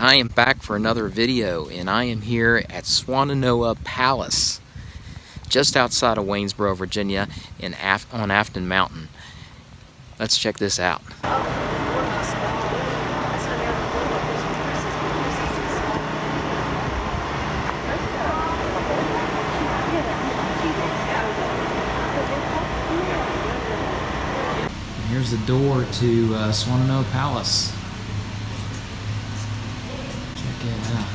I am back for another video, and I am here at Swannanoa Palace, just outside of Waynesboro, Virginia, on Afton Mountain. Let's check this out. Here's the door to Swannanoa Palace. Check it out.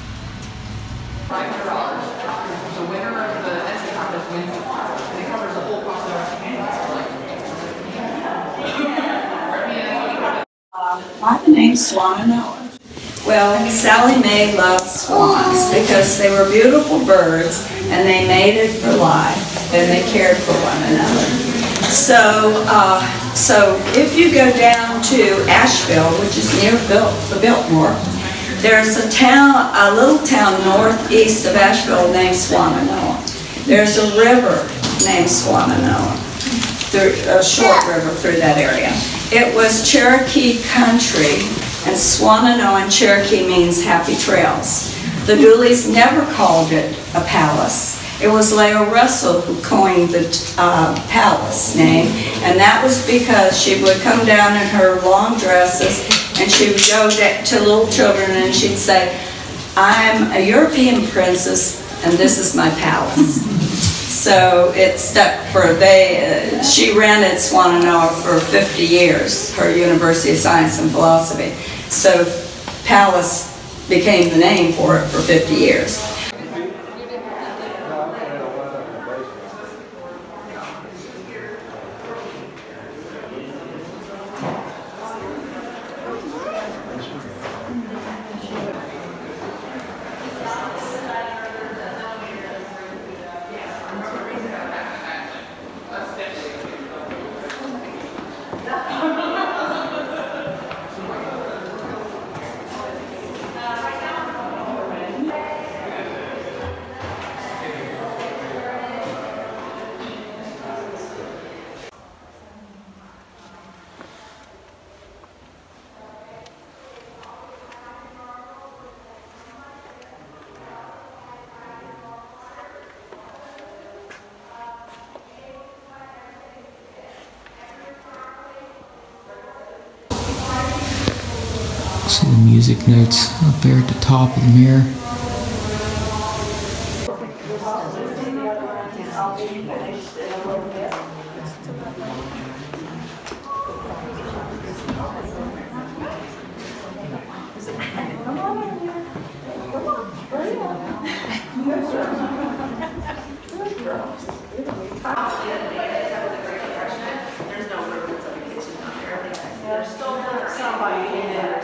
The winner of the essay contest wins the car. And it covers the whole cost of The name's Swannanoa. Well, Sally Mae loved swans because they were beautiful birds and they mated for life and they cared for one another. So if you go down to Asheville, which is near Biltmore, there's a little town northeast of Asheville named Swannanoa. There's a river named Swannanoa, a short river through that area. It was Cherokee country, and Swannanoa in Cherokee means happy trails. The Dooleys never called it a palace. It was Leo Russell who coined the palace name, and that was because she would come down in her long dresses and she would go to little children and she'd say, "I'm a European princess and this is my palace." So it stuck she rented Swannanoa for 50 years, her University of Science and Philosophy. So palace became the name for it for 50 years. See the music notes up there at the top of the mirror. There's still somebody in there.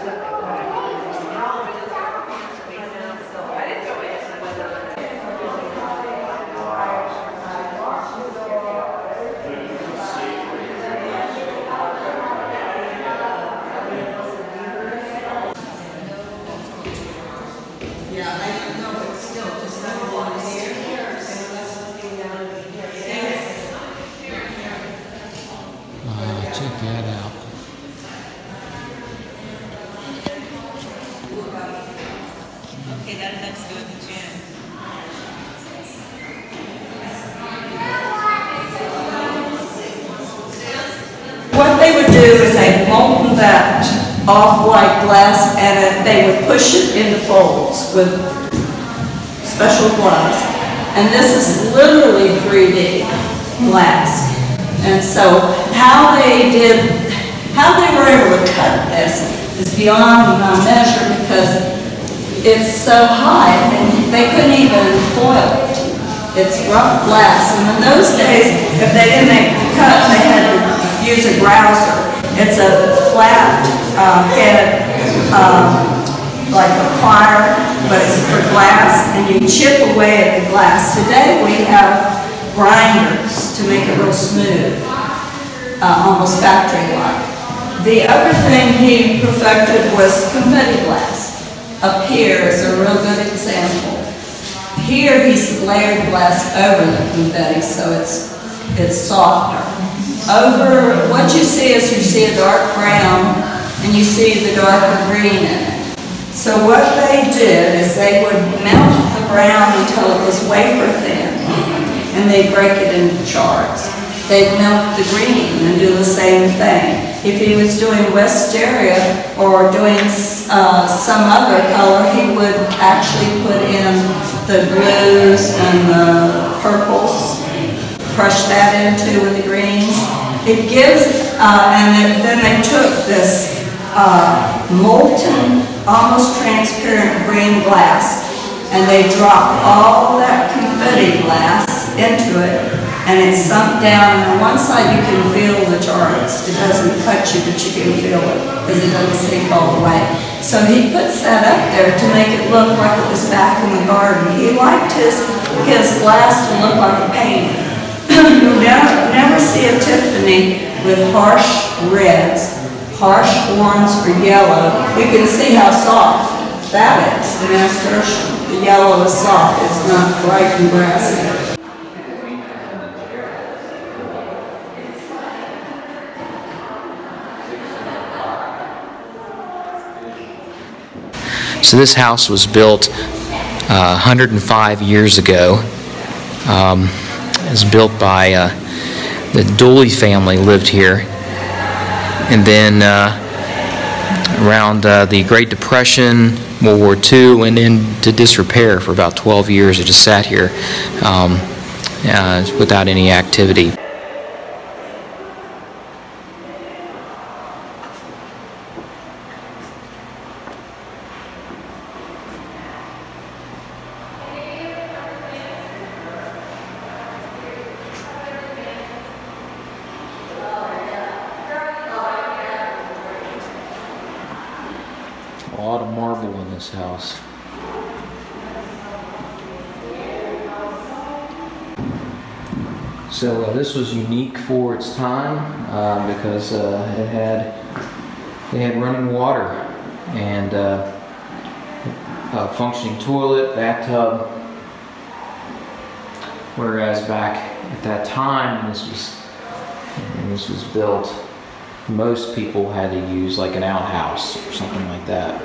Check that out. Okay, that looks good, Jen. What they would do is they'd molten that off-white glass and they would push it into folds with special gloves. And this is literally 3D glass. And so how they were able to cut this is beyond my measure because it's so high and they couldn't even foil it. It's rough glass, and in those days, if they didn't make the cut, they had to use a grouser. It's a flat head, like a plier, but it's for glass, and you chip away at the glass. Today we have grinders to make it real smooth, almost factory-like. The other thing he perfected was confetti glass. Up here is a real good example. Here he's layered glass over the confetti, so it's softer. Over what you see is you see a dark brown and you see the darker green in it. So what they did is they would melt the brown until it was wafer thin, and they'd break it into shards. They'd melt the green and do the same thing. If he was doing wisteria or doing some other color, he would actually put in the blues and the purples, crush that into with the greens. It gives, and then they took this molten, almost transparent green glass, and they dropped all that confetti glass into it, and it sunk down, and on one side you can feel the charts. It doesn't cut you, but you can feel it, because it doesn't sink all the way. So he puts that up there to make it look like it was back in the garden. He liked his glass to look like a painting. You'll never see a Tiffany with harsh reds, harsh orange or yellow. You can see how soft that is, the nasturtium. The yellow is soft, it's not bright and brassy. So this house was built 105 years ago. It was built by the Dooley family lived here, and then around the Great Depression, World War II, went into disrepair for about 12 years. It just sat here without any activity. A lot of marble in this house. So this was unique for its time because it had running water and a functioning toilet, bathtub. Whereas back at that time, when this was built, most people had to use like an outhouse or something like that.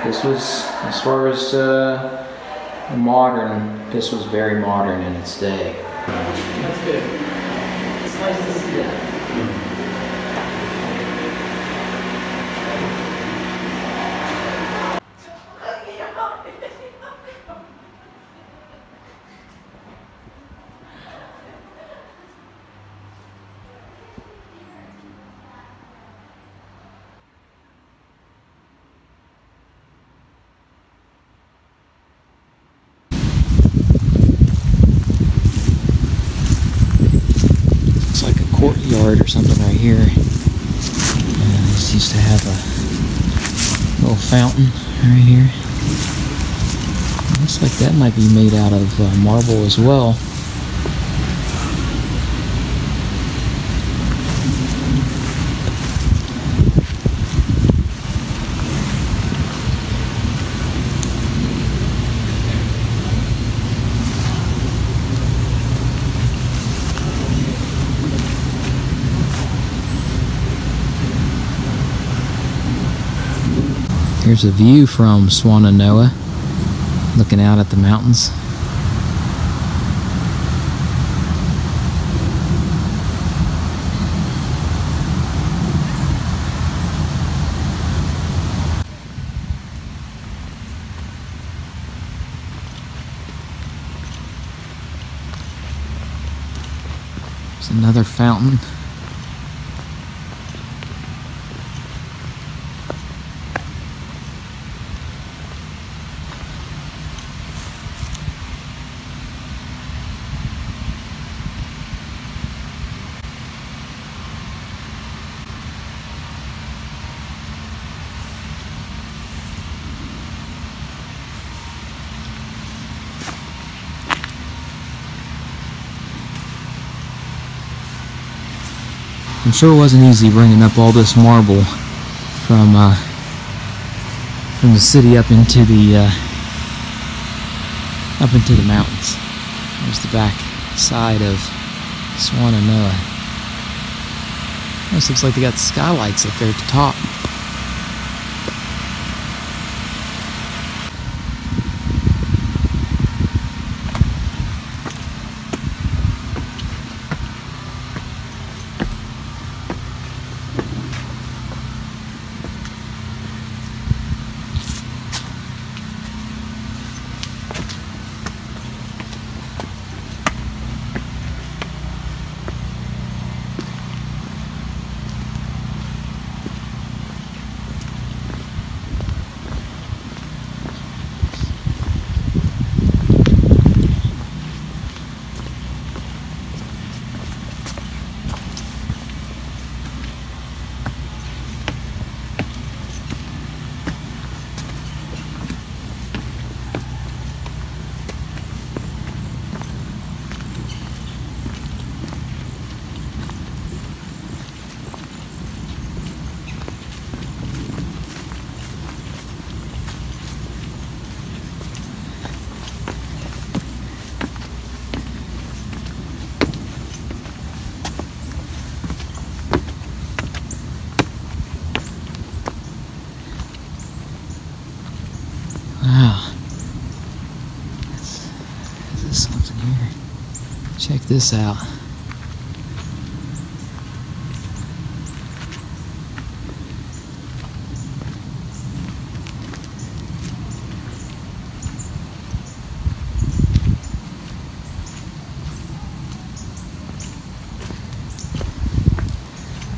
This was, as far as modern, this was very modern in its day. That's good. It's nice to see that. Courtyard or something right here. This used to have a little fountain right here. Looks like that might be made out of marble as well. Here's a view from Swannanoa, looking out at the mountains. There's another fountain. I'm sure it wasn't easy bringing up all this marble from the city up into the mountains. There's the back side of Swannanoa. This looks like they got skylights up there at the top. this out.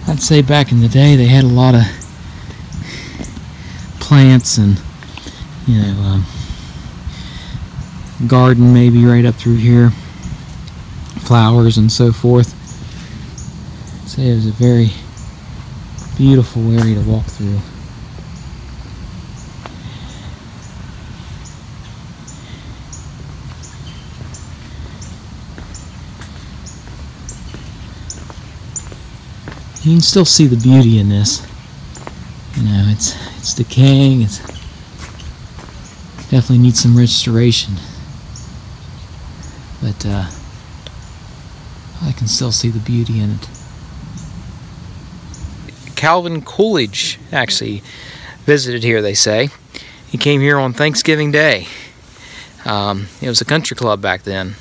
I'd say back in the day they had a lot of plants and, you know, garden maybe right up through here, flowers and so forth. I'd say it was a very beautiful area to walk through. You can still see the beauty in this. You know, it's decaying. It's definitely needs some restoration, but I can still see the beauty in it. Calvin Coolidge actually visited here, they say. He came here on Thanksgiving Day. It was a country club back then.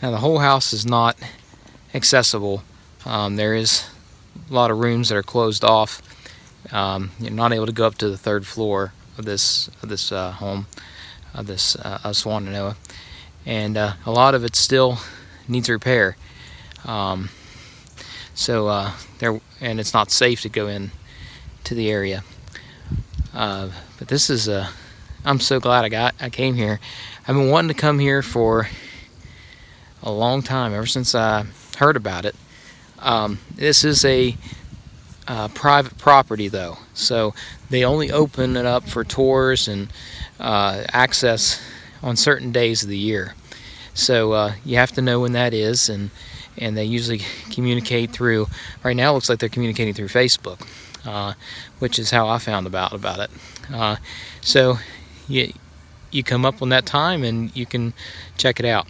Now the whole house is not accessible. There is a lot of rooms that are closed off. You're not able to go up to the third floor of this home, of Swannanoa, and a lot of it still needs repair. And it's not safe to go in to the area. But this is I'm so glad I came here. I've been wanting to come here for a long time, ever since I heard about it. This is a private property though, so they only open it up for tours and access on certain days of the year. So you have to know when that is, and they usually communicate through, right now it looks like they're communicating through Facebook, which is how I found about it. So you come up on that time and you can check it out.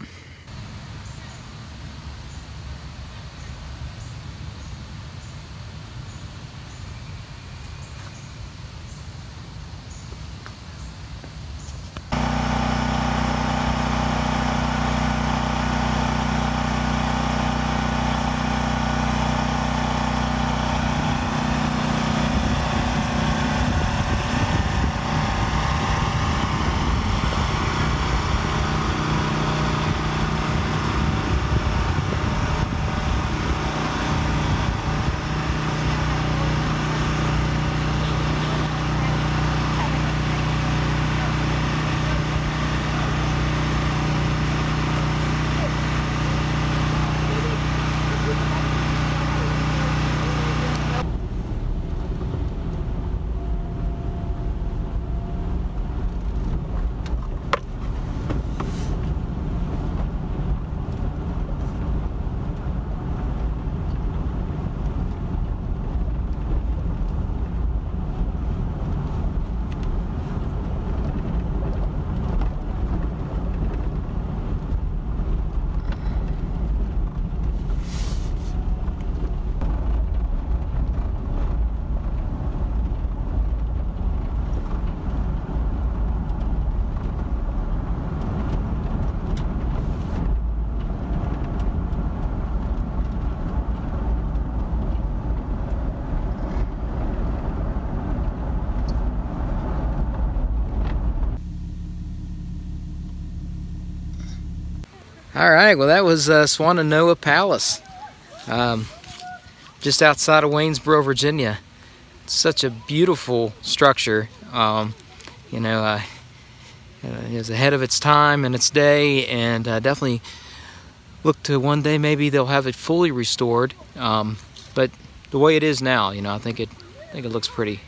Alright, well that was Swannanoa Palace, just outside of Waynesboro, Virginia. It's such a beautiful structure. You know, it was ahead of its time and its day, and definitely look to one day maybe they'll have it fully restored. But the way it is now, you know, I think it looks pretty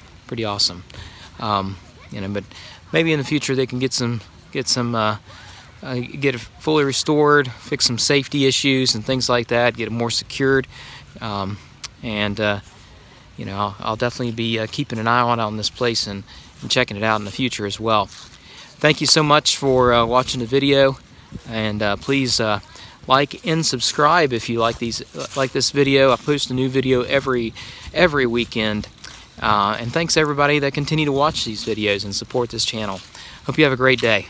awesome. You know, but maybe in the future they can get it fully restored, fix some safety issues and things like that, get it more secured, and you know, I'll definitely be keeping an eye on this place and checking it out in the future as well. Thank you so much for watching the video, and please like and subscribe if you like this video. I post a new video every weekend, and thanks everybody that continue to watch these videos and support this channel. Hope you have a great day.